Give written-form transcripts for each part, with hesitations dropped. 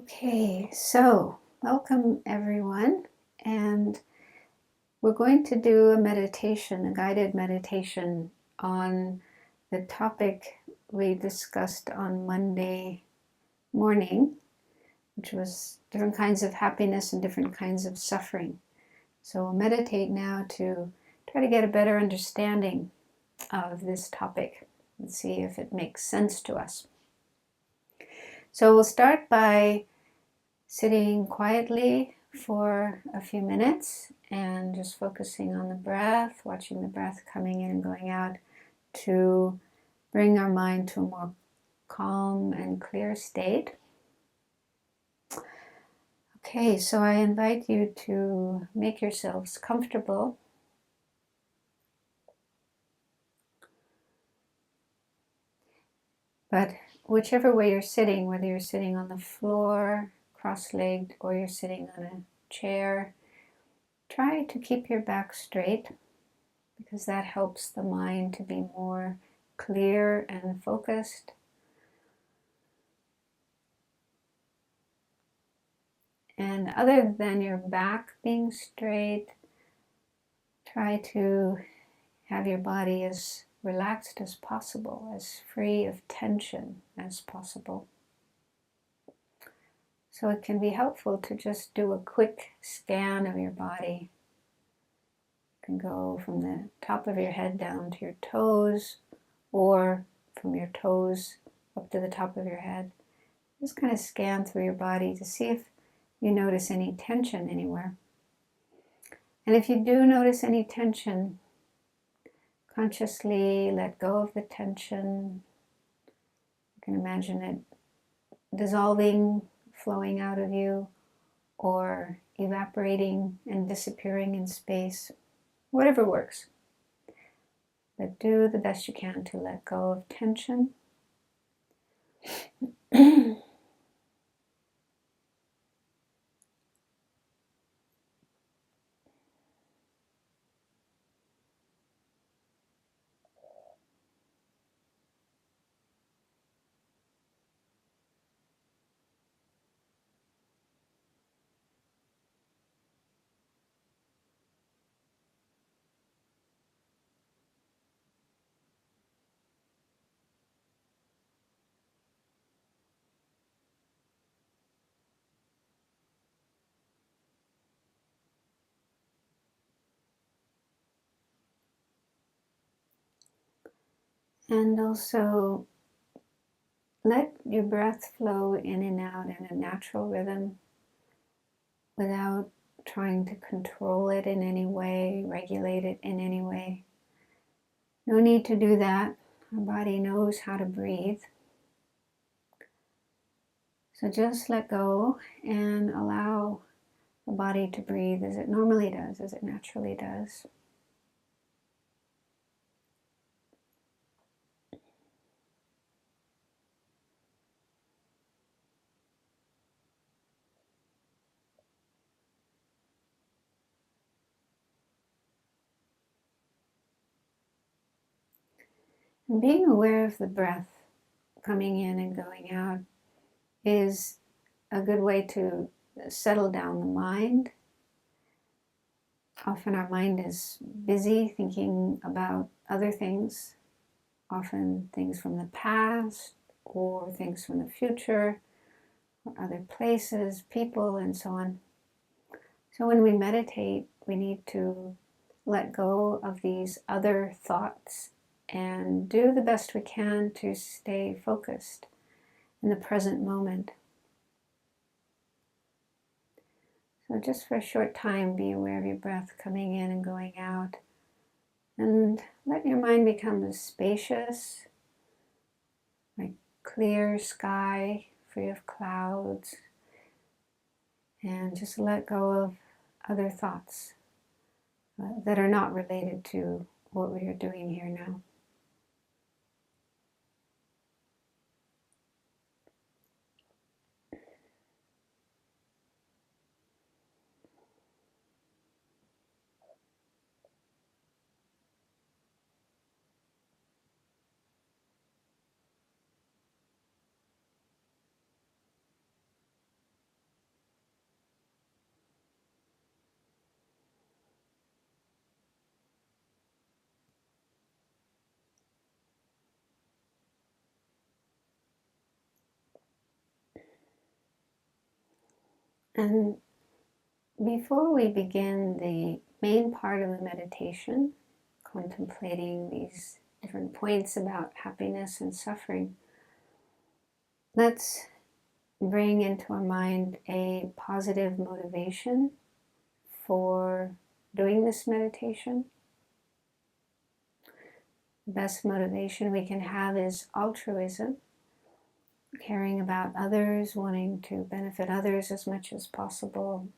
Okay, so welcome everyone, and we're going to do a meditation, a guided meditation on the topic we discussed on Monday morning, which was different kinds of happiness and different kinds of suffering. So we'll meditate now to try to get a better understanding of this topic and see if it makes sense to us. So we'll start by sitting quietly for a few minutes and just focusing on the breath, watching the breath coming in and going out to bring our mind to a more calm and clear state. Okay, so I invite you to make yourselves comfortable. But whichever way you're sitting, whether you're sitting on the floor, cross-legged, or you're sitting on a chair, try to keep your back straight, because that helps the mind to be more clear and focused. And other than your back being straight, try to have your body as relaxed as possible, as free of tension as possible. So it can be helpful to just do a quick scan of your body. You can go from the top of your head down to your toes, or from your toes up to the top of your head. Just kind of scan through your body to see if you notice any tension anywhere. And if you do notice any tension, consciously let go of the tension. You can imagine it dissolving, flowing out of you, or evaporating and disappearing in space. Whatever works. But do the best you can to let go of tension. And also let your breath flow in and out in a natural rhythm without trying to control it in any way, regulate it in any way. No need to do that. Our body knows how to breathe. So just let go and allow the body to breathe as it normally does, as it naturally does. And being aware of the breath coming in and going out is a good way to settle down the mind. Often our mind is busy thinking about other things, often things from the past or things from the future, or other places, people, and so on. So when we meditate, we need to let go of these other thoughts and do the best we can to stay focused in the present moment. So just for a short time, be aware of your breath coming in and going out. And let your mind become spacious, like clear sky, free of clouds. And just let go of other thoughts that are not related to what we are doing here now. And before we begin the main part of the meditation, contemplating these different points about happiness and suffering, let's bring into our mind a positive motivation for doing this meditation. The best motivation we can have is altruism, caring about others, wanting to benefit others as much as possible.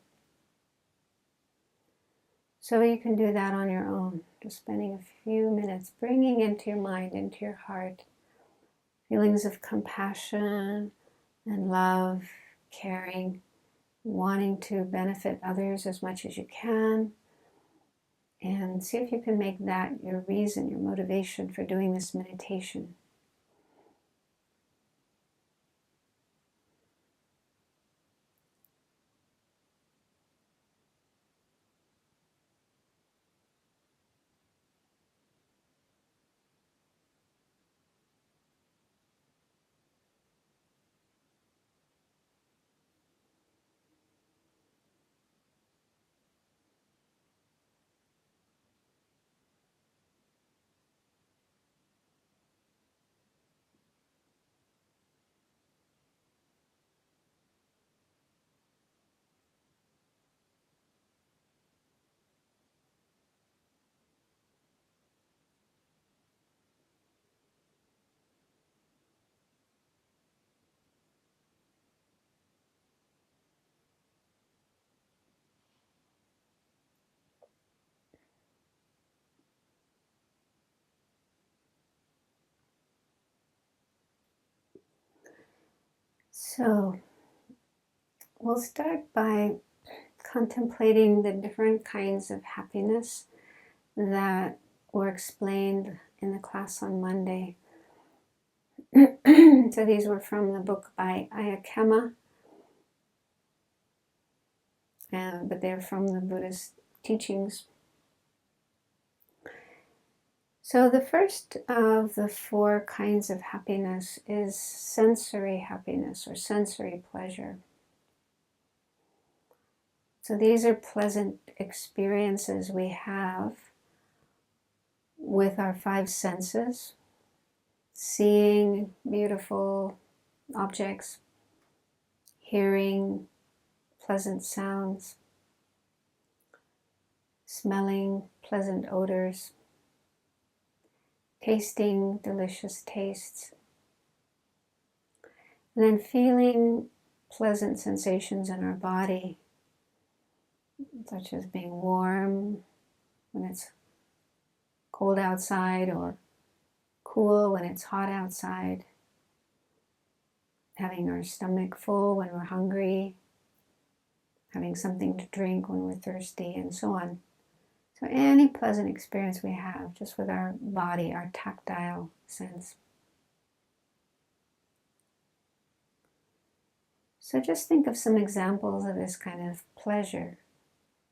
So you can do that on your own, just spending a few minutes bringing into your mind, into your heart, feelings of compassion and love, caring, wanting to benefit others as much as you can. And see if you can make that your reason, your motivation for doing this meditation. So we'll start by contemplating the different kinds of happiness that were explained in the class on Monday. So these were from the book by Ayya Khema, but they're from the Buddhist teachings. So the first of the four kinds of happiness is sensory happiness or sensory pleasure. So these are pleasant experiences we have with our five senses, seeing beautiful objects, hearing pleasant sounds, smelling pleasant odors, tasting delicious tastes, and then feeling pleasant sensations in our body, such as being warm when it's cold outside or cool when it's hot outside, having our stomach full when we're hungry, having something to drink when we're thirsty, and so on. So any pleasant experience we have just with our body, our tactile sense. So just think of some examples of this kind of pleasure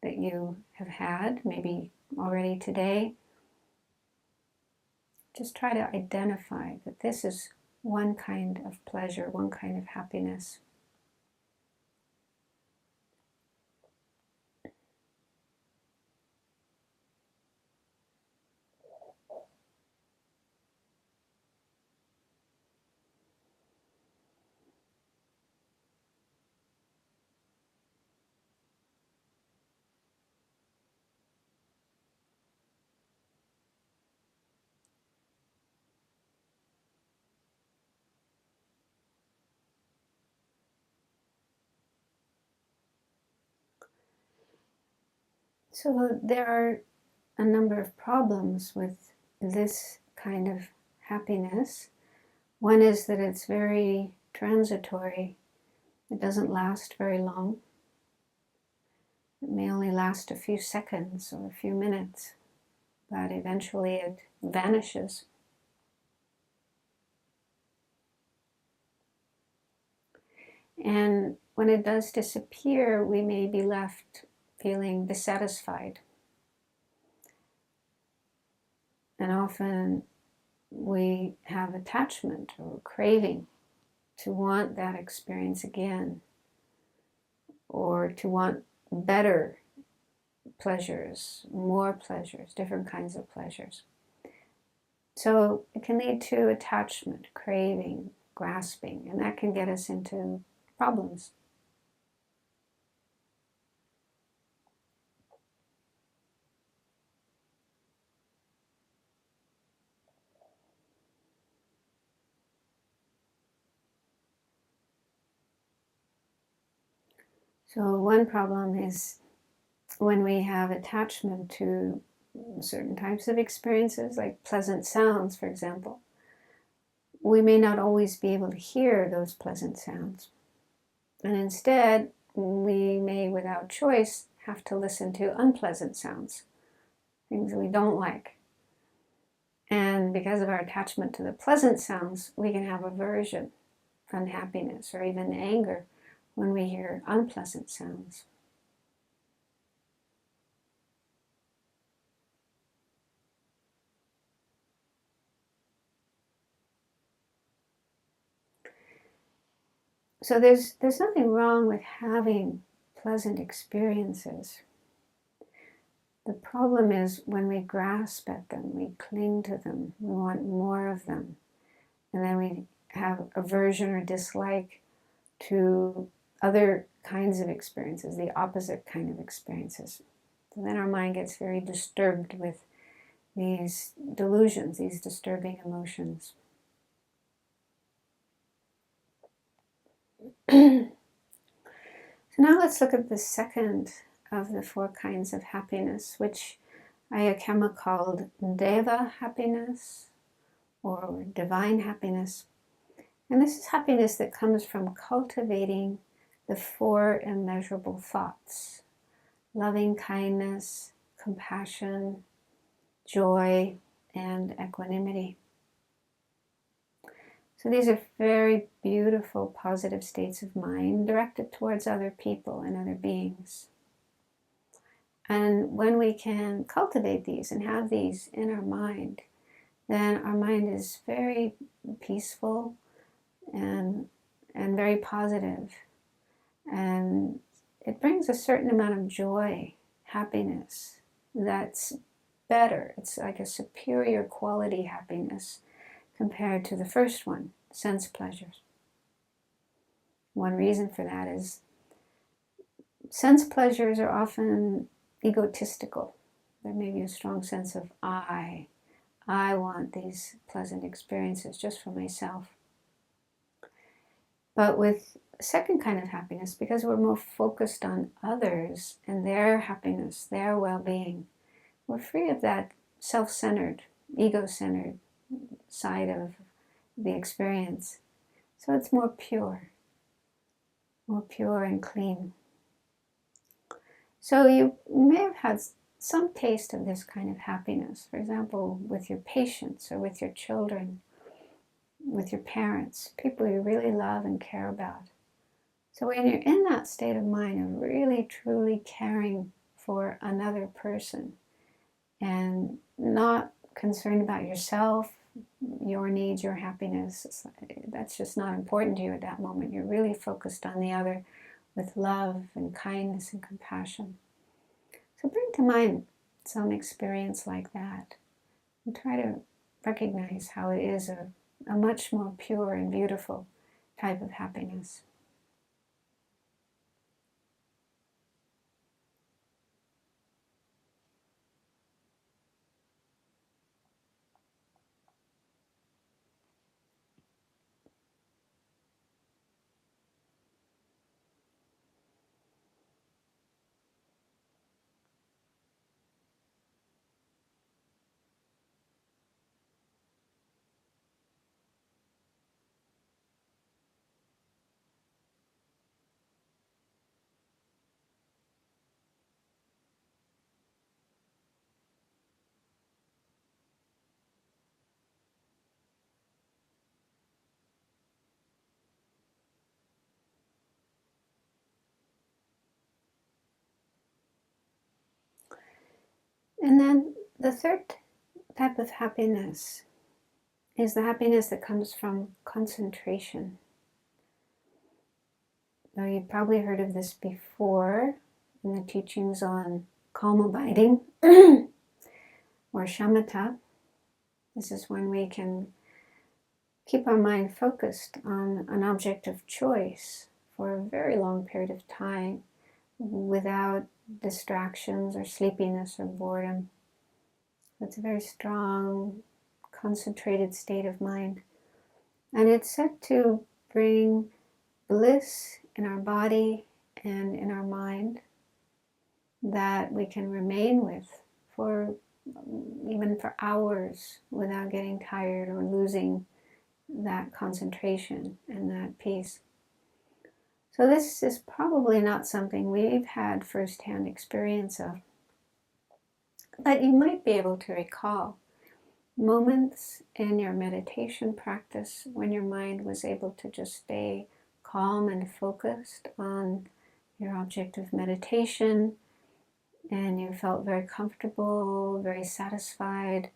that you have had, maybe already today. Just try to identify that this is one kind of pleasure, one kind of happiness. So there are a number of problems with this kind of happiness. One is that it's very transitory. It doesn't last very long. It may only last a few seconds or a few minutes, but eventually it vanishes. And when it does disappear, we may be left feeling dissatisfied. And often we have attachment or craving to want that experience again. or to want better pleasures, more pleasures, different kinds of pleasures. So it can lead to attachment, craving, grasping, and that can get us into problems. So one problem is when we have attachment to certain types of experiences, like pleasant sounds, for example, we may not always be able to hear those pleasant sounds. And instead, we may, without choice, have to listen to unpleasant sounds, things we don't like. And because of our attachment to the pleasant sounds, we can have aversion, unhappiness, or even anger when we hear unpleasant sounds. So there's nothing wrong with having pleasant experiences. The problem is when we grasp at them, we cling to them, we want more of them, and then we have aversion or dislike to other kinds of experiences, the opposite kind of experiences. So then our mind gets very disturbed with these delusions, these disturbing emotions. So now let's look at the second of the 4 kinds of happiness, which Ayya Khema called Deva happiness or divine happiness. And this is happiness that comes from cultivating the 4 immeasurable thoughts: loving kindness, compassion, joy, and equanimity. So these are very beautiful, positive states of mind directed towards other people and other beings. And when we can cultivate these and have these in our mind, then our mind is very peaceful and very positive. And it brings a certain amount of joy, happiness, that's better. It's like a superior quality happiness compared to the first one, sense pleasures. One reason for that is sense pleasures are often egotistical. There may be a strong sense of I want these pleasant experiences just for myself. But with the second kind of happiness, because we're more focused on others and their happiness, their well-being, we're free of that self-centered, ego-centered side of the experience. So it's more pure and clean. So you may have had some taste of this kind of happiness, for example, with your patients or with your children, with your parents, people you really love and care about. So when you're in that state of mind of really, truly caring for another person and not concerned about yourself, your needs, your happiness, that's just not important to you at that moment. You're really focused on the other with love and kindness and compassion. So bring to mind some experience like that and try to recognize how it is a much more pure and beautiful type of happiness. And then the third type of happiness is the happiness that comes from concentration. Now, you've probably heard of this before in the teachings on calm abiding or shamatha. This is when we can keep our mind focused on an object of choice for a very long period of time without distractions or sleepiness or boredom. It's a very strong, concentrated state of mind. And it's said to bring bliss in our body and in our mind that we can remain with for even for hours without getting tired or losing that concentration and that peace. So this is probably not something we've had firsthand experience of, but you might be able to recall moments in your meditation practice when your mind was able to just stay calm and focused on your object of meditation, and you felt very comfortable, very satisfied,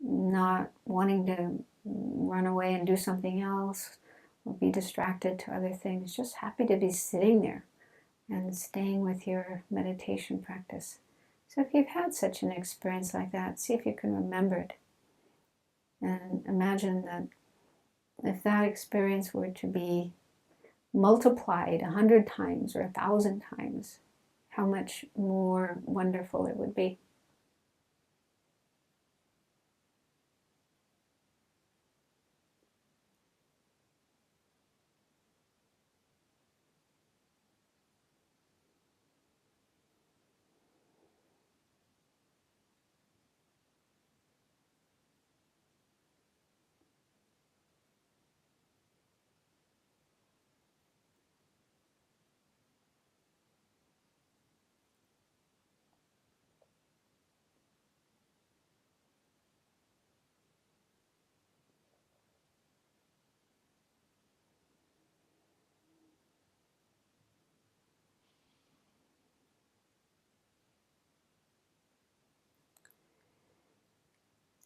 not wanting to run away and do something else or be distracted to other things, just happy to be sitting there and staying with your meditation practice. So if you've had such an experience like that, see if you can remember it. And imagine that if that experience were to be multiplied 100 times or 1,000 times, how much more wonderful it would be.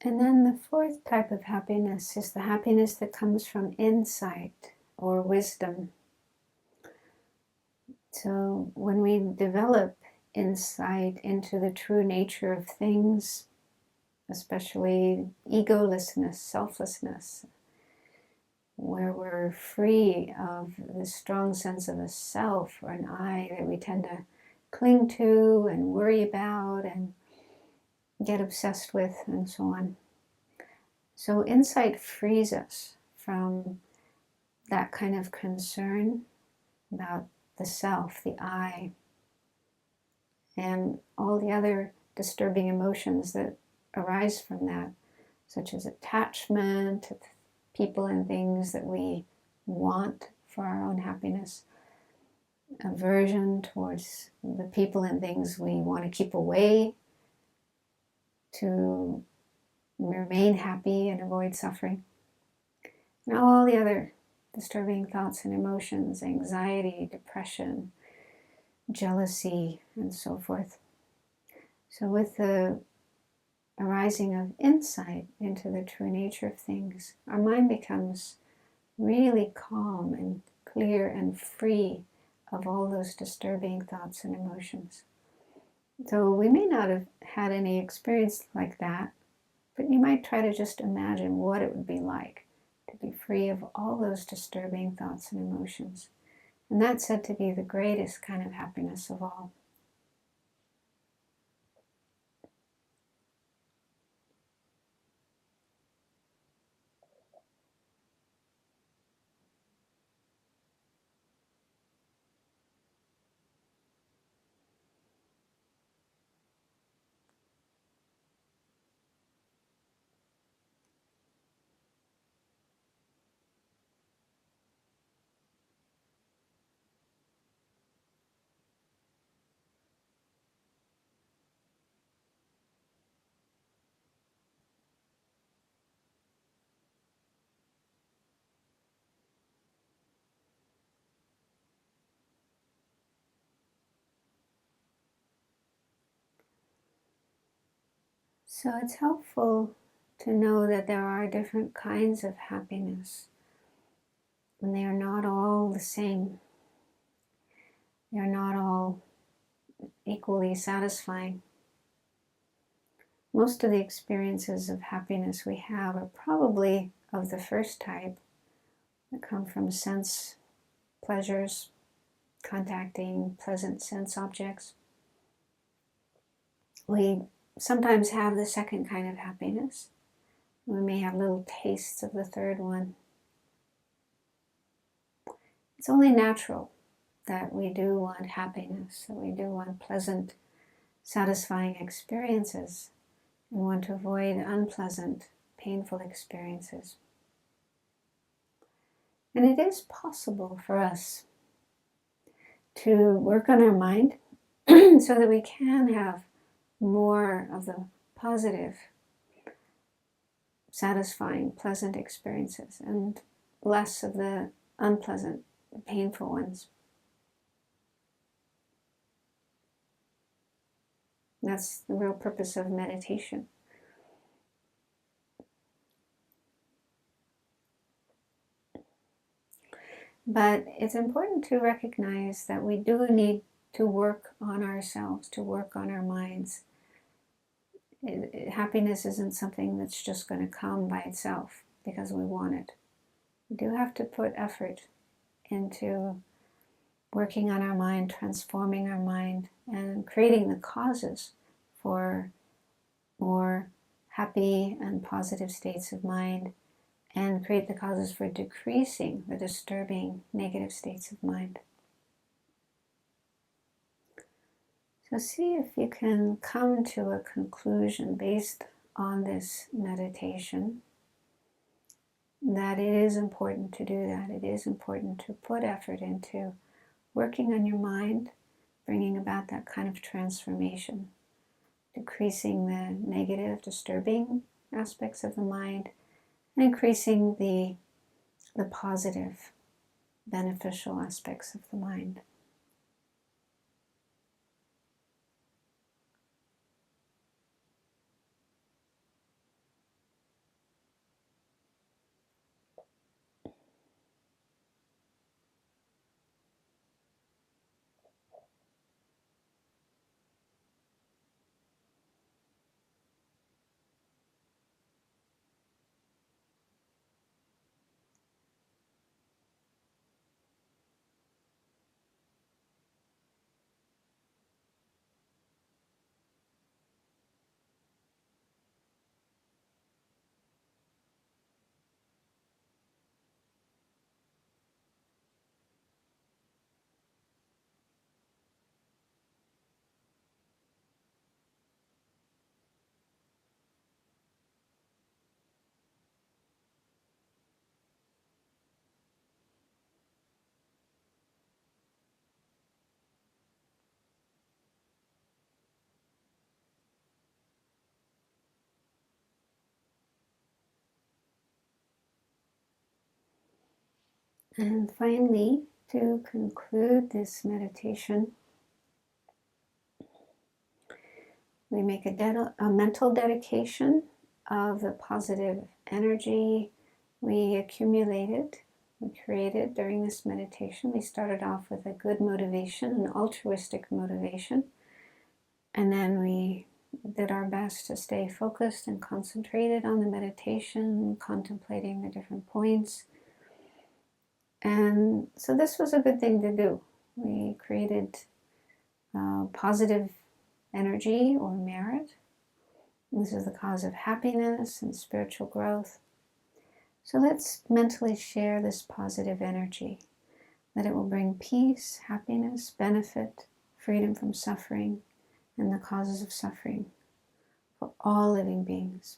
And then the fourth type of happiness is the happiness that comes from insight or wisdom. So when we develop insight into the true nature of things, especially egolessness, selflessness, where we're free of the strong sense of a self or an I that we tend to cling to and worry about and get obsessed with and so on. So insight frees us from that kind of concern about the self, the I, and all the other disturbing emotions that arise from that, such as attachment to people and things that we want for our own happiness, aversion towards the people and things we want to keep away to remain happy and avoid suffering, and all the other disturbing thoughts and emotions, anxiety, depression, jealousy, and so forth. So with the arising of insight into the true nature of things, our mind becomes really calm and clear and free of all those disturbing thoughts and emotions. So we may not have had any experience like that, but you might try to just imagine what it would be like to be free of all those disturbing thoughts and emotions. And that's said to be the greatest kind of happiness of all. So it's helpful to know that there are different kinds of happiness, and they are not all the same. they're not all equally satisfying. Most of the experiences of happiness we have are probably of the first type, that come from sense pleasures, contacting pleasant sense objects. We sometimes have the second kind of happiness. We may have little tastes of the third one. It's only natural that we do want happiness, that we do want pleasant, satisfying experiences, and want to avoid unpleasant, painful experiences. And it is possible for us to work on our mind so that we can have more of the positive, satisfying, pleasant experiences and less of the unpleasant, painful ones. That's the real purpose of meditation. But it's important to recognize that we do need to work on ourselves, to work on our minds. Happiness isn't something that's just going to come by itself because we want it. We do have to put effort into working on our mind, transforming our mind, and creating the causes for more happy and positive states of mind, and create the causes for decreasing the disturbing negative states of mind. So see if you can come to a conclusion based on this meditation that it is important to do that. It is important to put effort into working on your mind, bringing about that kind of transformation, decreasing the negative, disturbing aspects of the mind, and increasing the positive, beneficial aspects of the mind. And finally, to conclude this meditation, we make a mental dedication of the positive energy we accumulated, we created during this meditation. We started off with a good motivation, an altruistic motivation, and then we did our best to stay focused and concentrated on the meditation, contemplating the different points. And so this was a good thing to do. We created positive energy or merit. This is the cause of happiness and spiritual growth. So let's mentally share this positive energy, that it will bring peace, happiness, benefit, freedom from suffering, and the causes of suffering for all living beings.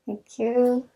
Thank you.